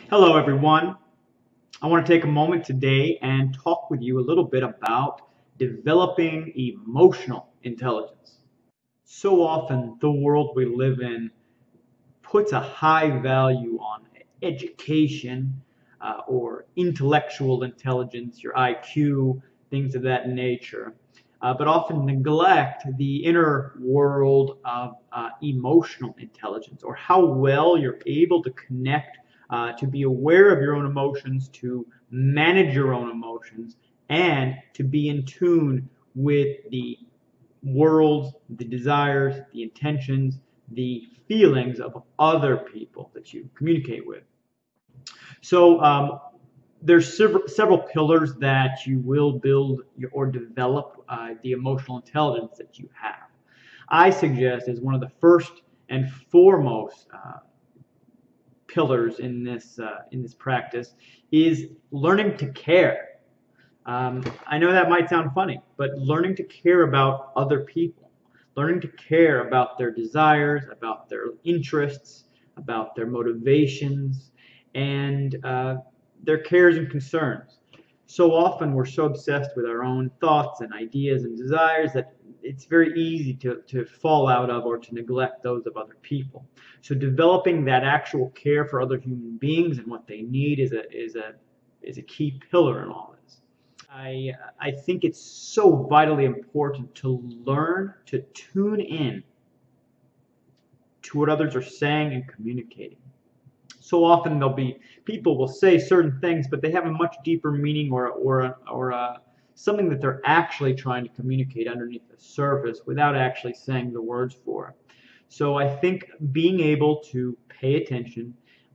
Hello, everyone. I want to take a moment today and talk with you a little bit about developing emotional intelligence. So often, the world we live in puts a high value on education or intellectual intelligence, your IQ, things of that nature, but often neglect the inner world of emotional intelligence, or how well you're able to connect, to be aware of your own emotions, to manage your own emotions, and to be in tune with the world, the desires, the intentions, the feelings of other people that you communicate with. So there's several pillars that you will build or develop the emotional intelligence that you have. I suggest as one of the first and foremost pillars in this practice is learning to care. I know that might sound funny, but learning to care about other people, learning to care about their desires, about their interests, about their motivations, and their cares and concerns. So often we're so obsessed with our own thoughts and ideas and desires that it's very easy to fall out of or to neglect those of other people. So developing that actual care for other human beings and what they need is a key pillar in all this. I think it's so vitally important to learn to tune in to what others are saying and communicating. So often people will say certain things, but they have a much deeper meaning or something that they're actually trying to communicate underneath the surface without actually saying the words for it. So I think being able to pay attention,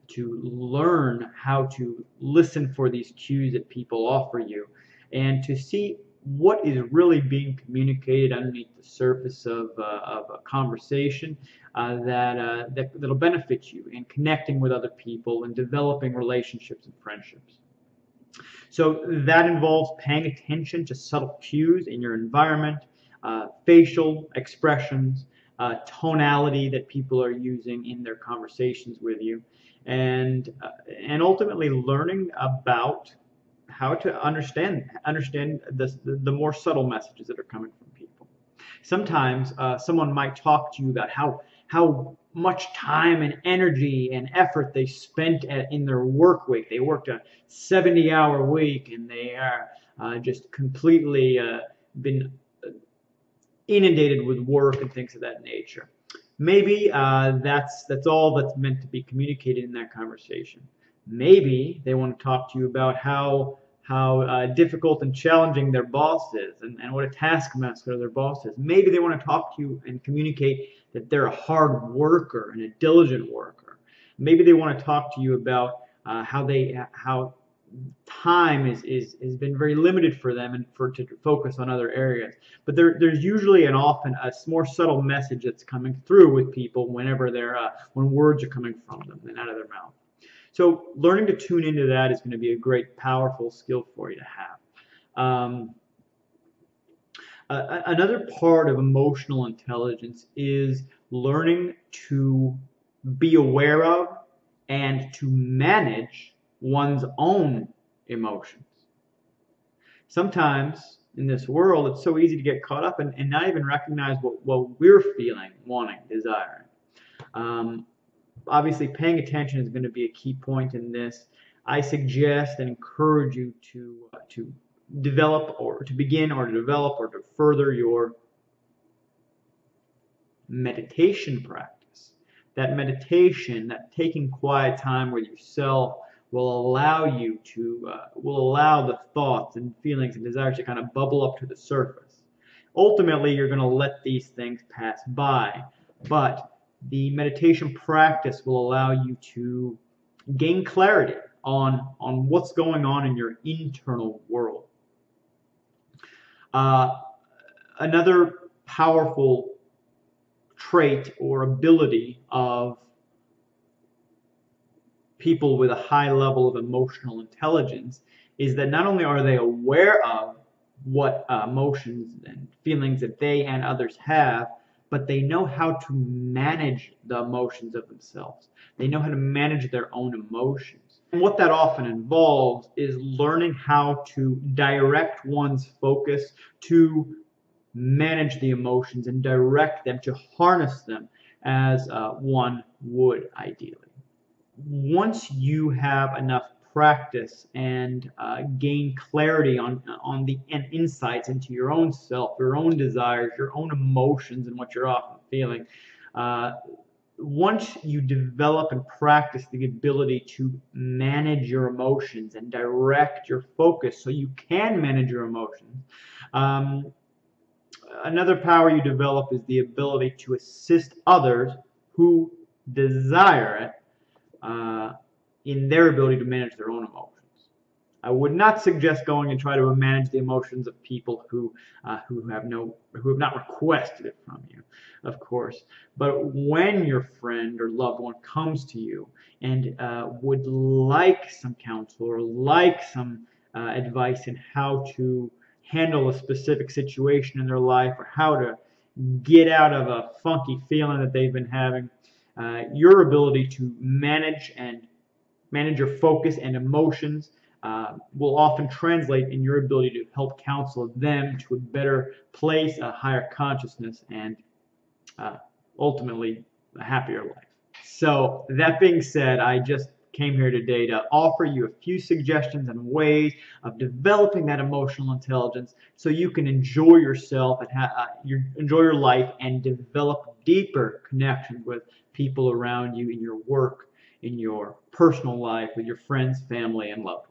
to learn how to listen for these cues that people offer you, and to see what is really being communicated underneath the surface of a conversation that'll benefit you in connecting with other people and developing relationships and friendships. So that involves paying attention to subtle cues in your environment, facial expressions, tonality that people are using in their conversations with you, and ultimately learning about how to understand the more subtle messages that are coming from people. Sometimes someone might talk to you about how much time and energy and effort they spent in their work week. They worked a 70-hour week and they are just completely been inundated with work and things of that nature. Maybe that's all that's meant to be communicated in that conversation. Maybe they want to talk to you about how difficult and challenging their boss is and what a taskmaster their boss is. Maybe they want to talk to you and communicate that they're a hard worker and a diligent worker. Maybe they want to talk to you about how time has been very limited for them and to focus on other areas. But there's usually and often a more subtle message that's coming through with people whenever when words are coming from them and out of their mouth. So learning to tune into that is going to be a great, powerful skill for you to have. Another part of emotional intelligence is learning to be aware of and to manage one's own emotions. Sometimes in this world, it's so easy to get caught up and not even recognize what we're feeling, wanting, desiring. Obviously, paying attention is going to be a key point in this. I suggest and encourage you to develop or to begin or to develop or to further your meditation practice. That meditation, that taking quiet time with yourself, will allow the thoughts and feelings and desires to kind of bubble up to the surface. Ultimately, you're going to let these things pass by, but the meditation practice will allow you to gain clarity on what's going on in your internal world. Another powerful trait or ability of people with a high level of emotional intelligence is that not only are they aware of what emotions and feelings that they and others have, but they know how to manage the emotions of themselves. They know how to manage their own emotions. And what that often involves is learning how to direct one's focus to manage the emotions and direct them, to harness them as one would ideally. Once you have enough practice and gain clarity on the and insights into your own self, your own desires, your own emotions, and what you're often feeling, once you develop and practice the ability to manage your emotions and direct your focus so you can manage your emotions, another power you develop is the ability to assist others who desire it in their ability to manage their own emotions. I would not suggest going and try to manage the emotions of people who have not requested it from you, of course. But when your friend or loved one comes to you and would like some counsel or like some advice in how to handle a specific situation in their life or how to get out of a funky feeling that they've been having, your ability to manage your focus and emotions will often translate in your ability to help counsel them to a better place, a higher consciousness, and ultimately a happier life. So that being said, I just came here today to offer you a few suggestions and ways of developing that emotional intelligence so you can enjoy yourself and enjoy your life and develop deeper connections with people around you in your work, in your personal life, with your friends, family, and loved ones.